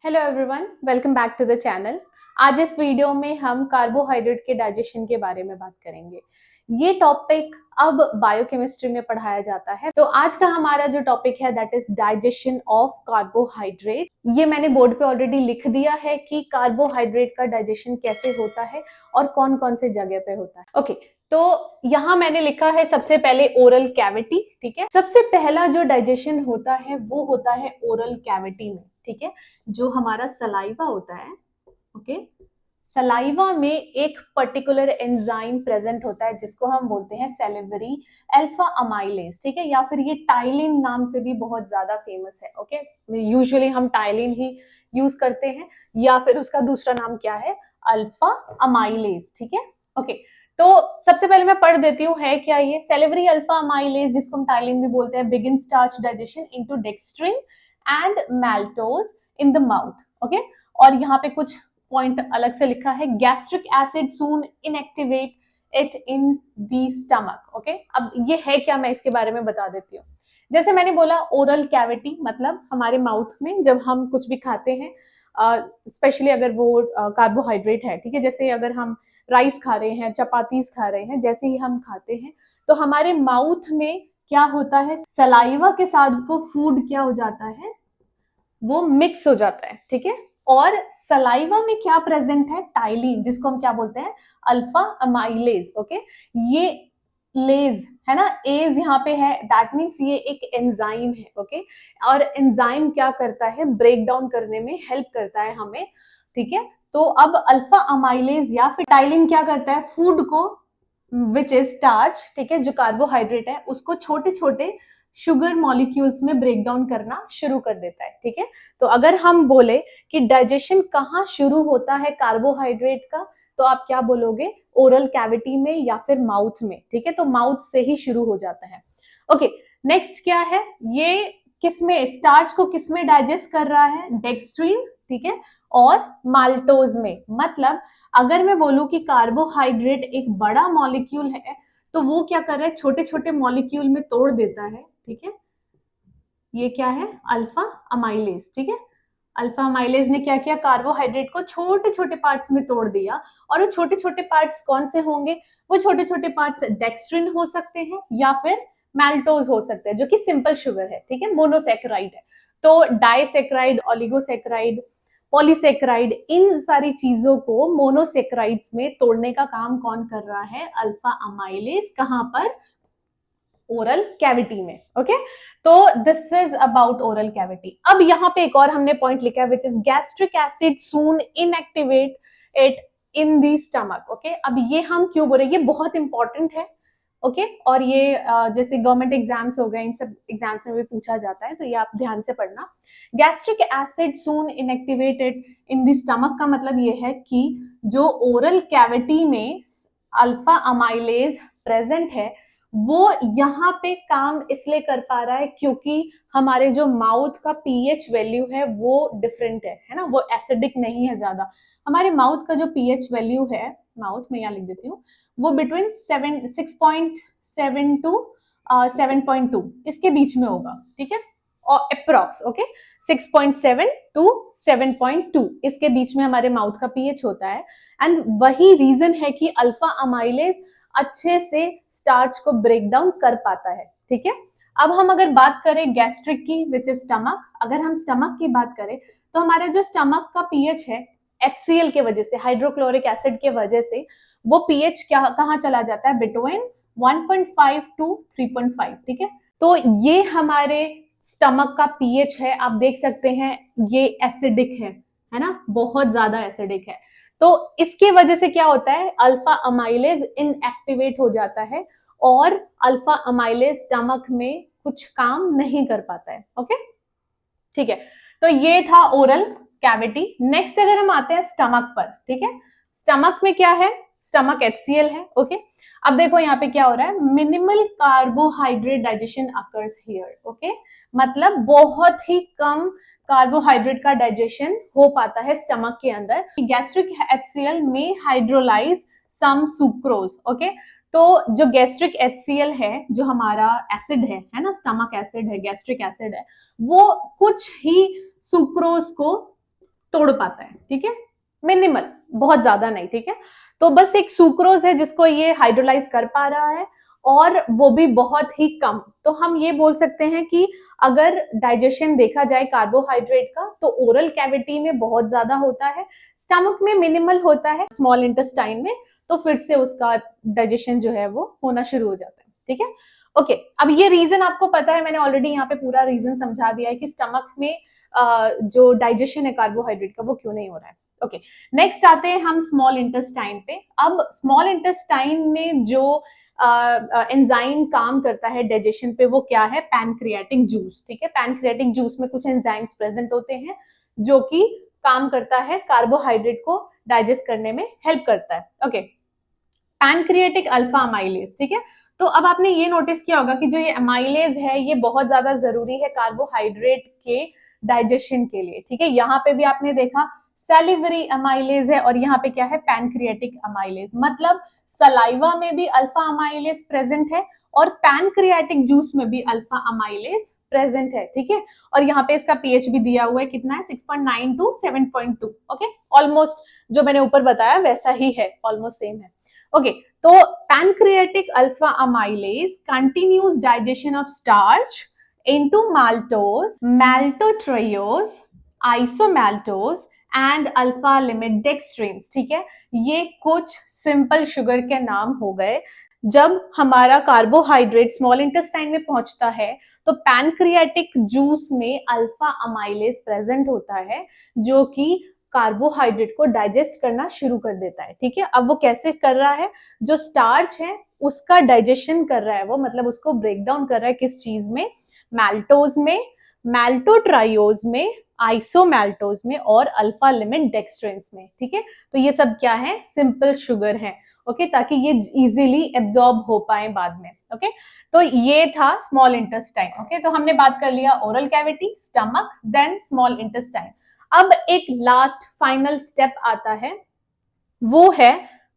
Hello everyone, welcome back to the channel. आज इस video में हम कार्बोहाइड्रेट के डाइजेशन के बारे में बात करेंगे। ये टॉपिक अब बायोकेमिस्ट्री में पढ़ाया जाता है। तो आज का हमारा जो टॉपिक है that is digestion of carbohydrate. ये मैंने बोर्ड पे ऑलरेडी लिख दिया है कि कार्बोहाइड्रेट का डाइजेशन कैसे होता है और कौन कौन से जगह पे होता है। ओके, तो यहाँ मैंने लिखा है सबसे पहले ओरल कैविटी। ठीक है, सबसे पहला जो डाइजेशन होता है वो होता है ओरल कैविटी में। ठीक है, जो हमारा सलाइवा होता है, ओके, सलाइवा में एक पर्टिकुलर एंजाइम प्रेजेंट होता है जिसको हम बोलते हैं सेलिवरी अल्फा अमाइलेज। ठीक है, या फिर ये टाइलिन नाम से भी बहुत ज्यादा फेमस है। ओके, यूजुअली हम टाइलिन ही यूज करते हैं या फिर उसका दूसरा नाम क्या है, अल्फा अमाइलेज। ठीक है, ओके, तो सबसे पहले मैं पढ़ देती हूँ है क्या ये सेलिवरी अल्फा अमाइलेज, जिसको हम टाइलिन भी बोलते हैं, begin starch digestion into dextrin and maltose in the mouth. Okay, और यहाँ पे कुछ पॉइंट अलग से लिखा है, gastric acid soon inactivate it in the stomach. Okay, अब ये है क्या, मैं इसके बारे में बता देती हूँ। जैसे मैंने बोला ओरल कैविटी मतलब हमारे माउथ में जब हम कुछ भी खाते हैं, स्पेशली अगर वो कार्बोहाइड्रेट है, ठीक है, जैसे अगर हम राइस खा रहे हैं, चपातीस खा रहे हैं, जैसे ही हम खाते हैं तो हमारे माउथ में क्या होता है, सलाइवा के साथ वो फूड क्या हो जाता है, वो मिक्स हो जाता है। ठीक है, और सलाइवा में क्या प्रेजेंट है, टाइलिन, जिसको हम क्या बोलते हैं, अल्फा अमाइलेज। ओके, ये लेज है ना, एज यहाँ पे है, दैट मीन्स ये एक एंजाइम है। ओके, और एंजाइम क्या करता है, ब्रेक डाउन करने में हेल्प करता है हमें। ठीक है, तो अब अल्फा अमाइलेज या फिर टाइलिन क्या करता है, फूड को विच इज स्टार्च, ठीक है, जो कार्बोहाइड्रेट है, उसको छोटे छोटे शुगर मॉलिक्यूल्स में ब्रेक डाउन करना शुरू कर देता है। ठीक है, तो अगर हम बोले कि डाइजेशन कहाँ शुरू होता है कार्बोहाइड्रेट का, तो आप क्या बोलोगे, ओरल कैविटी में या फिर माउथ में। ठीक है, तो माउथ से ही शुरू हो जाता है। ओके, नेक्स्ट क्या है, ये किसमें, स्टार्च को किसमें डाइजेस्ट कर रहा है, डेक्स्ट्रीन, ठीक है, और माल्टोज में। मतलब अगर मैं बोलूं कि कार्बोहाइड्रेट एक बड़ा मॉलिक्यूल है तो वो क्या कर रहा है, छोटे छोटे मॉलिक्यूल में तोड़ देता है। ठीक है, ये क्या है, अल्फा अमाइलेज। ठीक है, अल्फा अमाइलेज ने क्या किया, कार्बोहाइड्रेट को छोटे छोटे पार्ट्स में तोड़ दिया। और वो छोटे छोटे पार्ट्स कौन से होंगे, वो छोटे छोटे पार्ट्स डेक्स्ट्रिन हो सकते हैं या फिर मैल्टोज हो सकते हैं, जो कि सिंपल शुगर है। ठीक है, मोनोसेक्राइड है। तो डाइसेक्राइड, ओलिगोसेक्राइड, पॉलीसेक्राइड, इन सारी चीजों को मोनोसेक्राइड्स में तोड़ने का काम कौन कर रहा है, अल्फा अमाइलेज। कहां पर, ओरल कैविटी में। ओके, तो this is about oral cavity. अब यहाँ पे एक और हमने पॉइंट लिखा है which is gastric acid soon inactivate it in the stomach. Okay, अब ये हम क्यों बोल रहे हैं, ये बहुत इंपॉर्टेंट है। ओके, और ये जैसे गवर्नमेंट एग्जाम्स हो गए, इन सब एग्जाम्स में भी पूछा जाता है, तो ये आप ध्यान से पढ़ना। Gastric acid soon inactivated in the stomach का मतलब ये है कि जो ओरल कैविटी में अल्फा अमाइलेज प्रेजेंट है वो यहाँ पे काम इसलिए कर पा रहा है क्योंकि हमारे जो माउथ का पीएच वैल्यू है वो डिफरेंट है ना, वो एसिडिक नहीं है ज्यादा। हमारे माउथ का जो पीएच वैल्यू है, माउथ में यहाँ लिख देती हूँ, वो बिटवीन 6.7 टू 7.2 इसके बीच में होगा। ठीक है, और अप्रोक्स, ओके, 6.7 टू 7.2 इसके बीच में हमारे माउथ का पीएच होता है। एंड वही रीजन है कि अल्फा अमाइलेज अच्छे से स्टार्च को ब्रेक डाउन कर पाता है। ठीक है, अब हम अगर बात करें गैस्ट्रिक की विच इज स्टमक, अगर हम स्टमक की बात करें तो हमारा जो स्टमक का पीएच है, HCl के वजह से, हाइड्रोक्लोरिक एसिड के वजह से, वो पीएच क्या कहाँ चला जाता है, बिटवीन 1.5 टू 3.5। ठीक है, तो ये हमारे स्टमक का पीएच है, आप देख सकते हैं ये एसिडिक है ना, बहुत ज्यादा एसिडिक है। तो इसके वजह से क्या होता है, अल्फा अमाइलेज इनएक्टिवेट हो जाता है और अल्फा अमाइलेज स्टमक में कुछ काम नहीं कर पाता है। ओके, ठीक है, तो ये था ओरल कैविटी। नेक्स्ट अगर हम आते हैं स्टमक पर, ठीक है, स्टमक में क्या है, स्टमक HCl है। ओके, अब देखो यहाँ पे क्या हो रहा है, minimal carbohydrate digestion occurs here. Okay, मतलब बहुत ही कम कार्बोहाइड्रेट का डाइजेशन हो पाता है स्टमक के अंदर। गैस्ट्रिक HCl में हाइड्रोलाइज सम सुक्रोज। ओके, तो जो गैस्ट्रिक HCl है, जो हमारा एसिड है ना, स्टमक एसिड है, गैस्ट्रिक एसिड है, वो कुछ ही सुक्रोज को तोड़ पाता है, ठीक है, मिनिमल, बहुत ज्यादा नहीं, ठीक है। तो बस एक सुक्रोज है जिसको ये हाइड्रोलाइज कर पा रहा है, और वो भी बहुत ही कम। तो हम ये बोल सकते हैं कि अगर डाइजेशन देखा जाए कार्बोहाइड्रेट का, तो ओरल कैविटी में बहुत ज्यादा होता है, स्टमक में मिनिमल होता है, स्मॉल इंटेस्टाइन में तो फिर से उसका डाइजेशन जो है वो होना शुरू हो जाता है, ठीक है। ओके, अब ये रीजन आपको पता है, मैंने ऑलरेडी यहाँ पे पूरा रीजन समझा दिया है कि स्टमक में जो डाइजेशन है कार्बोहाइड्रेट का वो क्यों नहीं हो रहा है। ओके, नेक्स्ट आते हैं हम स्मॉल इंटेस्टाइन पे। अब स्मॉल इंटेस्टाइन में जो एंजाइम काम करता है डाइजेशन पे वो क्या है, पैनक्रियाटिक जूस, ठीक है। पैनक्रियाटिक जूस में कुछ एंजाइम्स प्रेजेंट होते हैं जो कि काम करता है कार्बोहाइड्रेट को डाइजेस्ट करने में हेल्प करता है। ओके, पैनक्रियाटिक अल्फा अमाइलेज, ठीक है। तो अब आपने ये नोटिस किया होगा कि जो ये अमाइलेज है ये बहुत ज्यादा जरूरी है कार्बोहाइड्रेट के डाइजेशन के लिए, ठीक है। यहाँ पे भी आपने देखा सैलिवरी अमाइलेज है, और यहाँ पे क्या है, पैनक्रियाटिक अमाइलेज। मतलब सलाइवा में भी अल्फा अमाइलेज प्रेजेंट है और पैनक्रियाटिक जूस में भी अल्फा अमाइलेज प्रेजेंट है, ठीक है। और यहाँ पे इसका पीएच भी दिया हुआ है, कितना है, 6.9 टू 7.2। ओके, ऑलमोस्ट जो मैंने ऊपर बताया वैसा ही है, ऑलमोस्ट सेम है। ओके, तो pancreatic alpha amylase continues digestion of starch into maltose, maltotriose, isomaltose and alpha limit dextrins, ठीक है। ये कुछ सिंपल शुगर के नाम हो गए। जब हमारा कार्बोहाइड्रेट स्मॉल इंटेस्टाइन में पहुंचता है तो पैनक्रियाटिक जूस में अल्फा अमाइलेज प्रेजेंट होता है जो कि कार्बोहाइड्रेट को डाइजेस्ट करना शुरू कर देता है, ठीक है। अब वो कैसे कर रहा है, जो स्टार्च है उसका डाइजेशन कर रहा है वो, मतलब उसको ब्रेक डाउन कर रहा है किस चीज में, मैल्टोज में, मैल्टोट्रायोज में, आइसोमैल्टोज में और अल्फा लिमिट डेक्सट्रेंस में, ठीक है। तो ये सब क्या है, सिंपल शुगर है, ओके, ताकि ये इजीली एब्जॉर्ब हो पाए बाद में। ओके, तो ये था स्मॉल इंटेस्टाइन। ओके, तो हमने बात कर लिया oral cavity, stomach, then small intestine. अब एक लास्ट फाइनल स्टेप आता है, वो है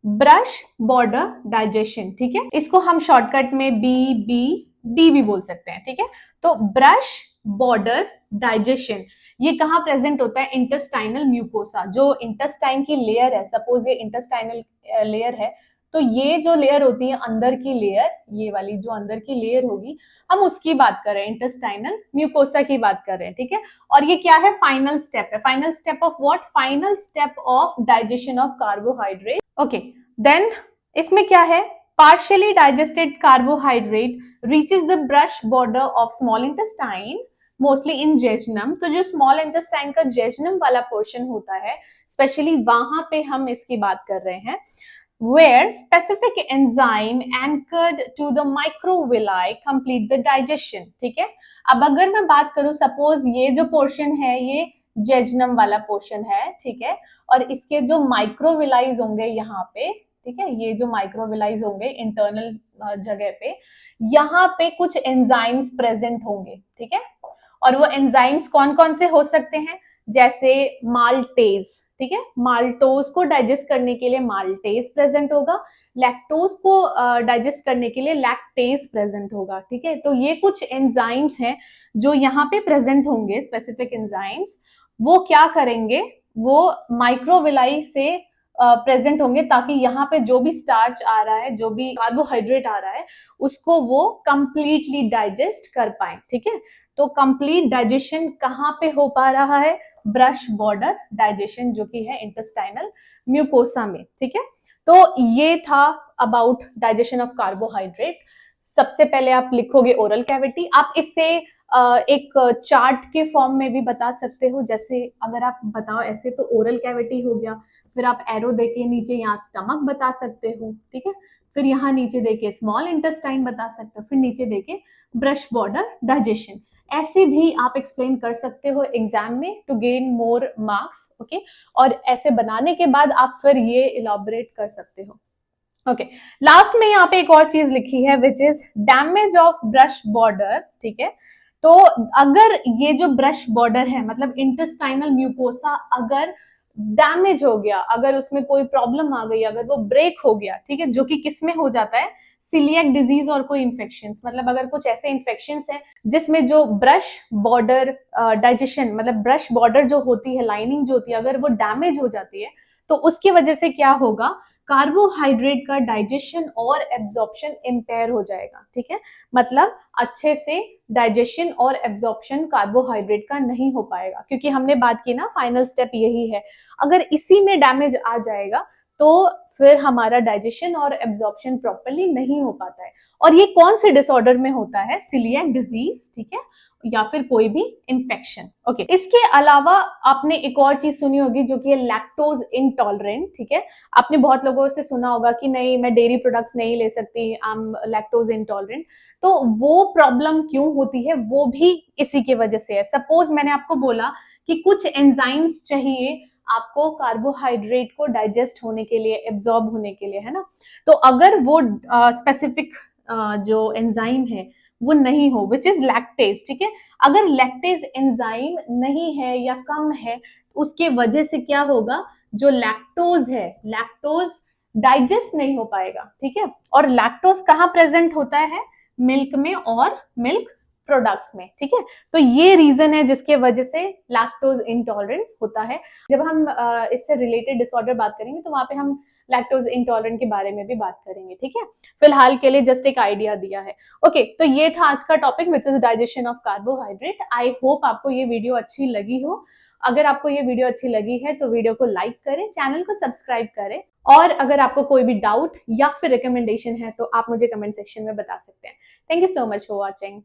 ब्रश बॉर्डर डाइजेशन, ठीक है। इसको हम शॉर्टकट में BBD भी बोल सकते हैं, ठीक है। तो ब्रश बॉर्डर डाइजेशन ये कहाँ प्रेजेंट होता है, इंटेस्टाइनल म्यूकोसा, जो इंटेस्टाइन की लेयर है। सपोज ये इंटेस्टाइनल लेयर है, तो ये जो लेयर होती है अंदर की लेयर, ये वाली जो अंदर की लेयर होगी, हम उसकी बात कर रहे हैं, इंटेस्टाइनल म्यूकोसा की बात कर रहे हैं, ठीक है। और ये क्या है, फाइनल स्टेप है। Final step of what, final step of digestion of carbohydrate. Okay, then इसमें क्या है, partially digested carbohydrate reaches the brush border of small intestine mostly in jejunum। तो जो स्मॉल इंटेस्टाइन का जेजुनम वाला पोर्शन होता है, स्पेशली वहां पे हम इसकी बात कर रहे हैं, where specific enzyme anchored to the microvilli complete the digestion, ठीक है। अब अगर मैं बात करूं, सपोज ये जो पोर्शन है ये जेजुनम वाला पोर्शन है, ठीक है, और इसके जो माइक्रोविलाइज होंगे यहाँ पे, ठीक है, ये जो माइक्रोविलाइज होंगे इंटरनल जगह पे, यहाँ पे कुछ एंजाइम्स प्रेजेंट होंगे, ठीक है। और वो एंजाइम्स कौन कौन से हो सकते हैं, जैसे माल्टेज, ठीक है, माल्टोज को डाइजेस्ट करने के लिए माल्टेज प्रेजेंट होगा, लैक्टोज को डाइजेस्ट करने के लिए लैक्टेज प्रेजेंट होगा, ठीक है। तो ये कुछ एंजाइम्स हैं जो यहाँ पे प्रेजेंट होंगे, स्पेसिफिक एंजाइम्स। वो क्या करेंगे, वो माइक्रोविलाई से प्रेजेंट होंगे, ताकि यहाँ पे जो भी स्टार्च आ रहा है, जो भी कार्बोहाइड्रेट आ रहा है, उसको वो कंप्लीटली डाइजेस्ट कर पाए, ठीक है। तो कंप्लीट डाइजेशन कहाँ पे हो पा रहा है, ब्रश बॉर्डर डाइजेशन, जो कि है इंटेस्टाइनल म्यूकोसा में, ठीक है। तो ये था अबाउट डाइजेशन ऑफ कार्बोहाइड्रेट। सबसे पहले आप लिखोगे ओरल कैविटी, आप इससे एक चार्ट के फॉर्म में भी बता सकते हो, जैसे अगर आप बताओ ऐसे तो ओरल कैविटी हो गया, फिर आप एरो देके नीचे यहाँ स्टमक बता सकते हो, ठीक है, फिर यहाँ नीचे देके स्मॉल इंटेस्टाइन बता सकते हो, फिर नीचे देके ब्रश बॉर्डर डाइजेशन। ऐसे भी आप एक्सप्लेन कर सकते हो एग्जाम में to gain more marks, okay. और ऐसे बनाने के बाद आप फिर ये इलाबोरेट कर सकते हो, ओके। लास्ट में यहाँ पे एक और चीज लिखी है which is damage of brush border, ठीक है। तो अगर ये जो ब्रश बॉर्डर है, मतलब इंटेस्टाइनल म्यूकोसा अगर डैमेज हो गया, अगर उसमें कोई प्रॉब्लम आ गई, अगर वो ब्रेक हो गया, ठीक है, जो कि किस में हो जाता है, सिलियक डिजीज और कोई इन्फेक्शंस, मतलब अगर कुछ ऐसे इन्फेक्शंस हैं जिसमें जो ब्रश बॉर्डर डाइजेशन, मतलब ब्रश बॉर्डर जो होती है, लाइनिंग जो होती है, अगर वो डैमेज हो जाती है तो उसकी वजह से क्या होगा, कार्बोहाइड्रेट का डाइजेशन और एब्जॉर्प्शन इम्पेयर हो जाएगा। ठीक है, मतलब अच्छे से डाइजेशन और एब्जॉर्प्शन कार्बोहाइड्रेट का नहीं हो पाएगा, क्योंकि हमने बात की ना, फाइनल स्टेप यही है। अगर इसी में डैमेज आ जाएगा तो फिर हमारा डाइजेशन और एब्जॉर्प्शन प्रॉपर्ली नहीं हो पाता है। और ये कौन से डिसऑर्डर में होता है, सिलियक डिजीज, ठीक है, या फिर कोई भी इंफेक्शन। ओके, इसके अलावा आपने एक और चीज सुनी होगी जो कि है लैक्टोज इंटॉलरेंट। ठीक है, आपने बहुत लोगों से सुना होगा कि नहीं मैं डेयरी प्रोडक्ट्स नहीं ले सकती, आई एम लैक्टोज इंटॉलरेंट। तो वो प्रॉब्लम क्यों होती है, वो भी इसी की वजह से है। सपोज मैंने आपको बोला कि कुछ एंजाइम्स चाहिए आपको कार्बोहाइड्रेट को डाइजेस्ट होने के लिए, एब्जॉर्ब होने के लिए, है ना। तो अगर वो स्पेसिफिक जो एंजाइम है वो नहीं हो, विच इज लैक्टेज, ठीक है, अगर लैक्टेज एंजाइम नहीं है या कम है, उसके वजह से क्या होगा, जो लैक्टोज है, लैक्टोज डाइजेस्ट नहीं हो पाएगा। ठीक है, और लैक्टोज कहाँ प्रेजेंट होता है, मिल्क में और मिल्क प्रोडक्ट्स में। ठीक है, तो ये रीजन है जिसके वजह से लैक्टोज इंटॉलरेंस होता है। जब हम इससे रिलेटेड डिसऑर्डर बात करेंगे तो वहां पे हम लैक्टोज इंटॉलरेंट के बारे में भी बात करेंगे। ठीक है, फिलहाल के लिए जस्ट एक आइडिया दिया है। ओके, तो ये था आज का topic which is digestion of carbohydrate. I hope आपको ये वीडियो अच्छी लगी हो। अगर आपको ये वीडियो अच्छी लगी है तो वीडियो को लाइक करें, चैनल को सब्सक्राइब करें, और अगर आपको कोई भी डाउट या फिर रिकमेंडेशन है तो आप मुझे कमेंट सेक्शन में बता सकते हैं। Thank you so much for watching.